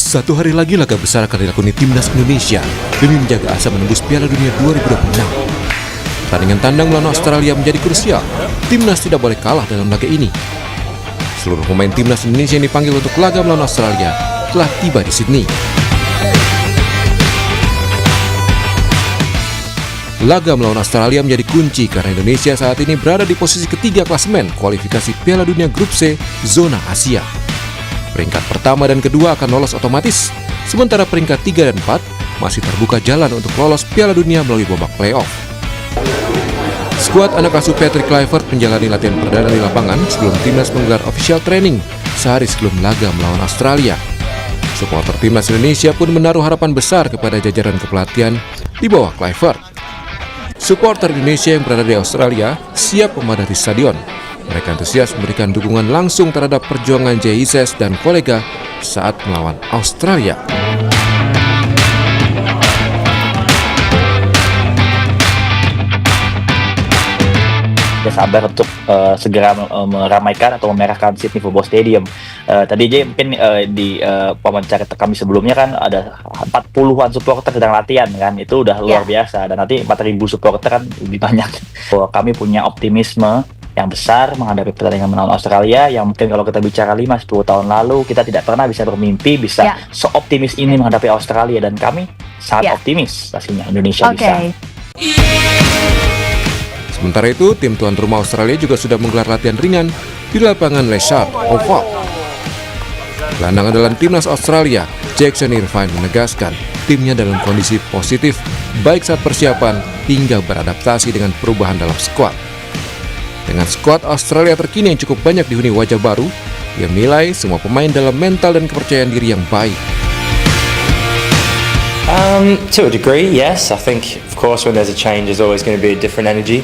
Satu hari lagi laga besar akan dilakoni Timnas Indonesia demi menjaga asa menembus Piala Dunia 2026. Pertandingan tandang melawan Australia menjadi krusial. Timnas tidak boleh kalah dalam laga ini. Seluruh pemain Timnas Indonesia yang dipanggil untuk laga melawan Australia telah tiba di Sydney. Laga melawan Australia menjadi kunci karena Indonesia saat ini berada di posisi ketiga klasemen kualifikasi Piala Dunia Grup C Zona Asia. Peringkat pertama dan kedua akan lolos otomatis, sementara peringkat 3 dan 4 masih terbuka jalan untuk lolos Piala Dunia melalui babak playoff. Skuad anak asuh Patrick Kluivert menjalani latihan perdana di lapangan sebelum Timnas menggelar official training sehari sebelum laga melawan Australia. Supporter Timnas Indonesia pun menaruh harapan besar kepada jajaran kepelatihan di bawah Kluivert. Supporter Indonesia yang berada di Australia siap memadati stadion. Mereka antusias memberikan dukungan langsung terhadap perjuangan JISS dan kolega saat melawan Australia. Sabar untuk segera meramaikan atau memerahkan Sydney Football Stadium. Tadi aja mungkin di wawancara kami sebelumnya kan ada 40-an supporter sedang latihan kan, itu udah luar biasa, dan nanti 4.000 supporter kan lebih banyak. Kami punya optimisme yang besar menghadapi pertandingan melawan Australia yang mungkin kalau kita bicara 5-10 tahun lalu kita tidak pernah bisa bermimpi bisa seoptimis ini menghadapi Australia, dan kami sangat optimis pastinya Indonesia bisa. Sementara itu, tim tuan rumah Australia juga sudah menggelar latihan ringan di lapangan Leshard Oval. Gelandang andalan timnas Australia, Jackson Irvine menegaskan timnya dalam kondisi positif baik saat persiapan hingga beradaptasi dengan perubahan dalam skuad. Dengan skuad Australia terkini yang cukup banyak dihuni wajah baru, ia menilai semua pemain dalam mental dan kepercayaan diri yang baik. To a degree, yes. I think, of course, when there's a change, there's always going to be a different energy.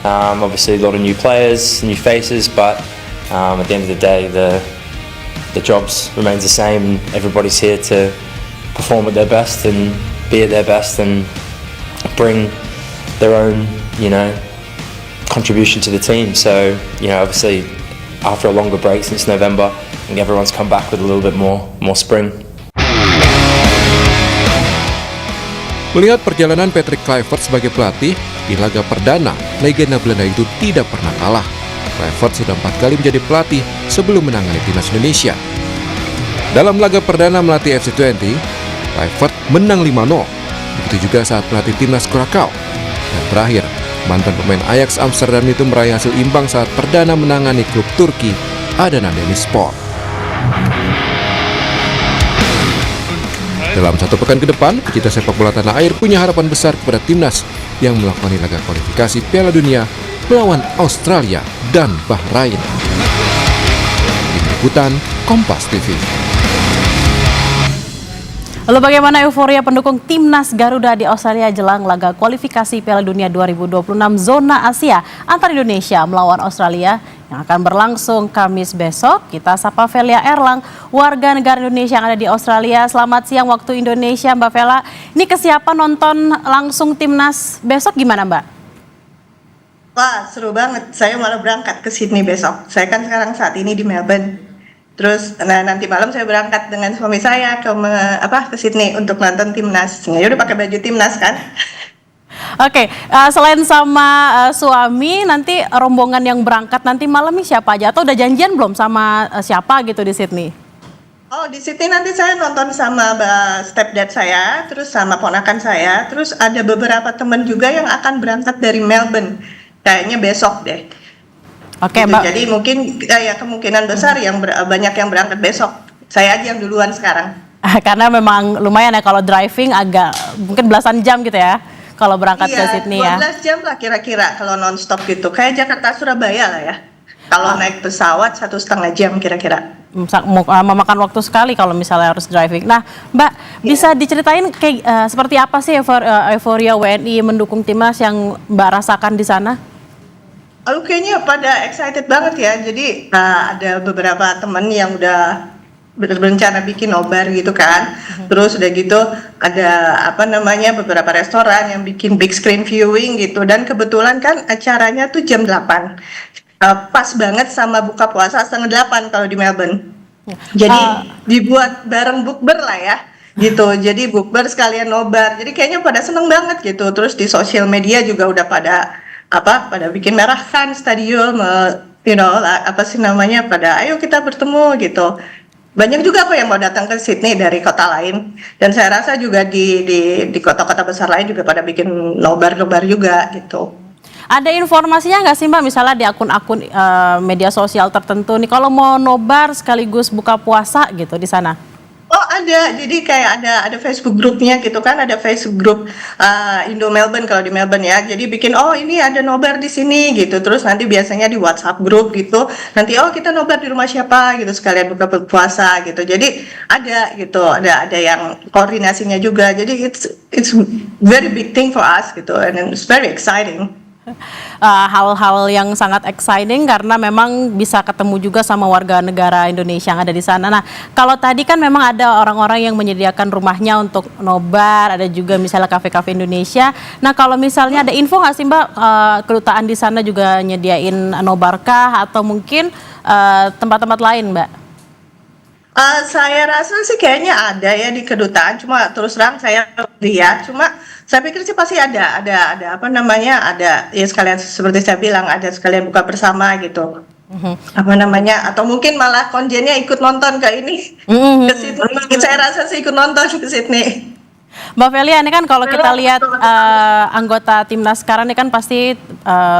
Obviously, a lot of new players, new faces, but at the end of the day, the jobs remains the same. Everybody's here to perform at their best and be at their best and bring their own, contribution to the team. So, obviously, after a longer break since November, I think everyone's come back with a little bit more spring. Melihat perjalanan Patrick Kluivert sebagai pelatih, di laga perdana, legenda Belanda itu tidak pernah kalah. Kluivert sudah 4 kali menjadi pelatih sebelum menangani timnas Indonesia. Dalam laga perdana melatih FC20, Kluivert menang 5-0. Begitu juga saat pelatih timnas Krakow. Dan terakhir, mantan pemain Ajax Amsterdam itu meraih hasil imbang saat perdana menangani klub Turki Adana Demirspor. Dalam 1 pekan ke depan, pecinta sepak bola tanah air punya harapan besar kepada timnas yang melakoni laga kualifikasi Piala Dunia melawan Australia dan Bahrain. Tim Liputan Kompas TV. Lalu bagaimana euforia pendukung timnas Garuda di Australia jelang laga kualifikasi Piala Dunia 2026 Zona Asia antara Indonesia melawan Australia yang akan berlangsung Kamis besok? Kita sapa Velia Erlang, warga negara Indonesia yang ada di Australia. Selamat siang waktu Indonesia, Mbak Vela. Ini kesiapan nonton langsung timnas besok gimana, Mbak? Wah, seru banget. Saya malah berangkat ke Sydney besok. Saya kan sekarang saat ini di Melbourne. Terus nanti malam saya berangkat dengan suami saya ke Sydney untuk nonton timnas. Ya udah pakai baju timnas kan. Oke, selain sama suami, nanti rombongan yang berangkat nanti malam nih siapa aja? Atau udah janjian belum sama siapa gitu di Sydney? Oh, di Sydney nanti saya nonton sama stepdad saya, terus sama ponakan saya, terus ada beberapa teman juga yang akan berangkat dari Melbourne. Kayaknya besok deh. Oke, gitu. Mbak. Jadi mungkin kemungkinan besar banyak yang berangkat besok. Saya aja yang duluan sekarang. Karena memang lumayan ya kalau driving agak mungkin belasan jam gitu ya. Kalau berangkat ke Sydney ya. 12 jam lah kira-kira kalau non-stop gitu. Kayak Jakarta Surabaya lah ya. Kalau naik pesawat 1,5 jam kira-kira. Memakan waktu sekali kalau misalnya harus driving. Nah, Mbak, bisa diceritain kayak seperti apa sih euforia WNI mendukung timnas yang Mbak rasakan di sana? Kayaknya pada excited banget ya. Jadi ada beberapa teman yang udah berencana bikin nobar gitu kan. Terus udah gitu ada beberapa restoran yang bikin big screen viewing gitu, dan kebetulan kan acaranya tuh jam 8. Pas banget sama buka puasa setengah 8 kalau di Melbourne. Jadi dibuat bareng bukber lah ya gitu. Jadi bukber sekalian nobar. Jadi kayaknya pada seneng banget gitu. Terus di sosial media juga udah pada bikin merah kan stadion, apa sih namanya, pada ayo kita bertemu gitu. Banyak juga kok yang mau datang ke Sydney dari kota lain, dan saya rasa juga di kota-kota besar lain juga pada bikin nobar-nobar juga gitu. Ada informasinya nggak sih Mbak, misalnya di akun-akun media sosial tertentu nih, kalau mau nobar sekaligus buka puasa gitu di sana? Oh ada, jadi kayak ada Facebook grupnya gitu kan, ada Facebook grup Indo Melbourne kalau di Melbourne ya. Jadi bikin ini ada nobar di sini gitu. Terus nanti biasanya di WhatsApp grup gitu. Nanti kita nobar di rumah siapa gitu, sekalian buka puasa gitu. Jadi ada gitu, ada yang koordinasinya juga. Jadi it's very big thing for us gitu, and it's very exciting. Hal-hal yang sangat exciting karena memang bisa ketemu juga sama warga negara Indonesia yang ada di sana. Nah, kalau tadi kan memang ada orang-orang yang menyediakan rumahnya untuk nobar, ada juga misalnya kafe-kafe Indonesia. Nah, kalau misalnya ada info nggak sih Mbak, kedutaan di sana juga nyediain nobarkah atau mungkin tempat-tempat lain Mbak? Saya rasa sih kayaknya ada ya di kedutaan, cuma terus terang saya lihat, cuma saya pikir sih pasti ada apa namanya, ada ya sekalian seperti saya bilang, ada sekalian buka bersama gitu. Apa namanya, atau mungkin malah konjennya ikut nonton ke ini, ke Sydney. Saya rasa sih ikut nonton ke Sydney. Mbak Velia, ini kan kalau kita lihat anggota timnas sekarang ini kan pasti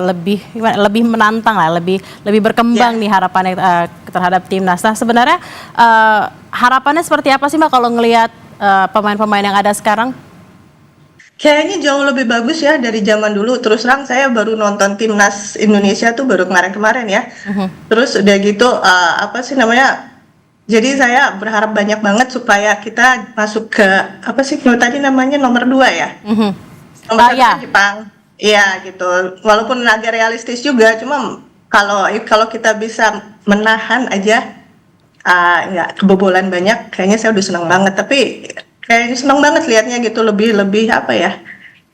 lebih menantang lah, lebih berkembang nih harapannya terhadap timnas. Nah sebenarnya harapannya seperti apa sih Mbak kalau ngelihat pemain-pemain yang ada sekarang? Kayaknya jauh lebih bagus ya dari zaman dulu. Terus terang saya baru nonton timnas Indonesia tuh baru kemarin-kemarin ya. Terus udah gitu apa sih namanya? Jadi saya berharap banyak banget supaya kita masuk ke apa sih kalau tadi namanya nomor 2 ya. Nomor 1 kan Jepang. Iya gitu. Walaupun agak realistis juga, cuma kalau kita bisa menahan aja nggak kebobolan banyak, kayaknya saya udah senang banget. Tapi kayaknya senang banget lihatnya gitu, lebih apa ya?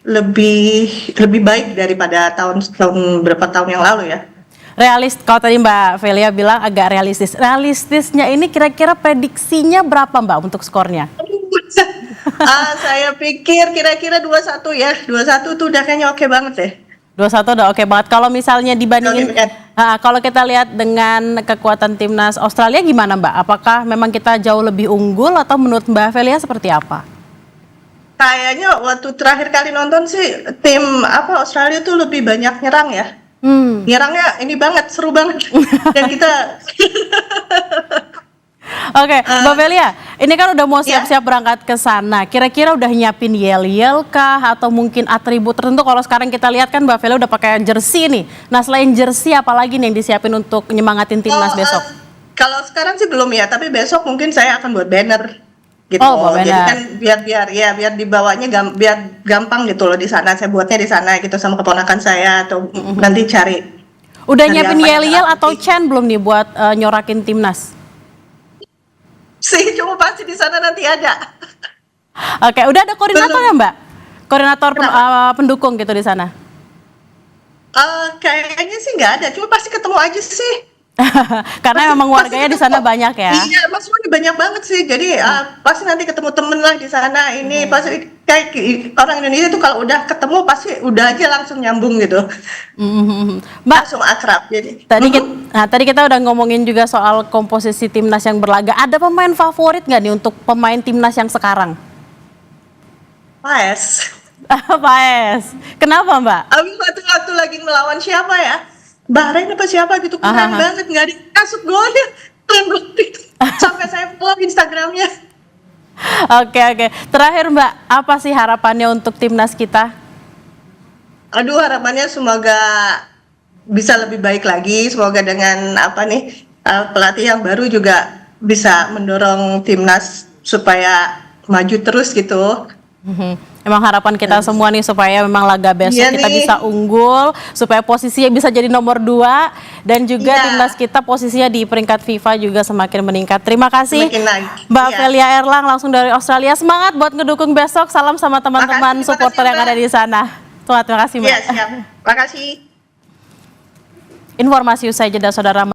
Lebih baik daripada berapa tahun yang lalu ya. Realis, kalau tadi Mbak Velia bilang agak realistis. Realistisnya ini kira-kira prediksinya berapa Mbak untuk skornya? Saya pikir kira-kira 2-1 ya. 2-1 tuh udah kayaknya oke banget deh. 2-1 udah oke banget. Kalau misalnya dibandingin, kalau kita lihat dengan kekuatan timnas Australia gimana Mbak? Apakah memang kita jauh lebih unggul atau menurut Mbak Velia seperti apa? Kayaknya waktu terakhir kali nonton sih tim Australia tuh lebih banyak nyerang ya. Nyerangnya ini banget, seru banget. Dan kita Oke, Mbak Velia, ini kan udah mau siap-siap berangkat ke sana. Kira-kira udah nyiapin yel-yel kah atau mungkin atribut tertentu? Kalau sekarang kita lihat kan Mbak Velia udah pakai jersey nih. Nah, selain jersey apalagi nih yang disiapin untuk nyemangatin timnas besok? Kalau sekarang sih belum ya, tapi besok mungkin saya akan buat banner. Gitu. Jadi kan biar dibawanya biar gampang gitu loh di sana. Saya buatnya di sana gitu sama keponakan saya atau nanti cari. Udah nyiapin yel-yel atau Chen belum nih buat nyorakin timnas? Sih, cuma pasti di sana nanti ada. Oke, udah ada koordinator ya Mbak? Koordinator pendukung gitu di sana? Kayaknya sih nggak ada, cuma pasti ketemu aja sih. Karena memang warganya di sana banyak ya. Iya, maksudnya banyak banget sih. Jadi pasti nanti ketemu temen lah di sana. Ini pasti kayak orang Indonesia tuh kalau udah ketemu pasti udah aja langsung nyambung gitu. Mbak, langsung akrab. Jadi tadi kita udah ngomongin juga soal komposisi timnas yang berlaga. Ada pemain favorit nggak nih untuk pemain timnas yang sekarang? Paes. Paes. Kenapa Mbak? Waktu lagi melawan siapa ya? Bahrain apa siapa gitu, keren banget, nggak dikasut golnya, keren banget. Sampai saya follow Instagramnya. Oke. Terakhir Mbak, apa sih harapannya untuk timnas kita? Aduh, harapannya semoga bisa lebih baik lagi. Semoga dengan pelatih yang baru juga bisa mendorong timnas supaya maju terus gitu. Emang harapan kita semua nih supaya memang laga besok kita bisa unggul, supaya posisinya bisa jadi nomor 2 dan juga timnas kita posisinya di peringkat FIFA juga semakin meningkat. Terima kasih Mbak Velia Erlang langsung dari Australia. Semangat buat ngedukung besok. Salam sama teman-teman supporter yang ada di sana. Terima kasih Mbak. Iya, siap. Terima kasih. Informasi usai jeda saudara.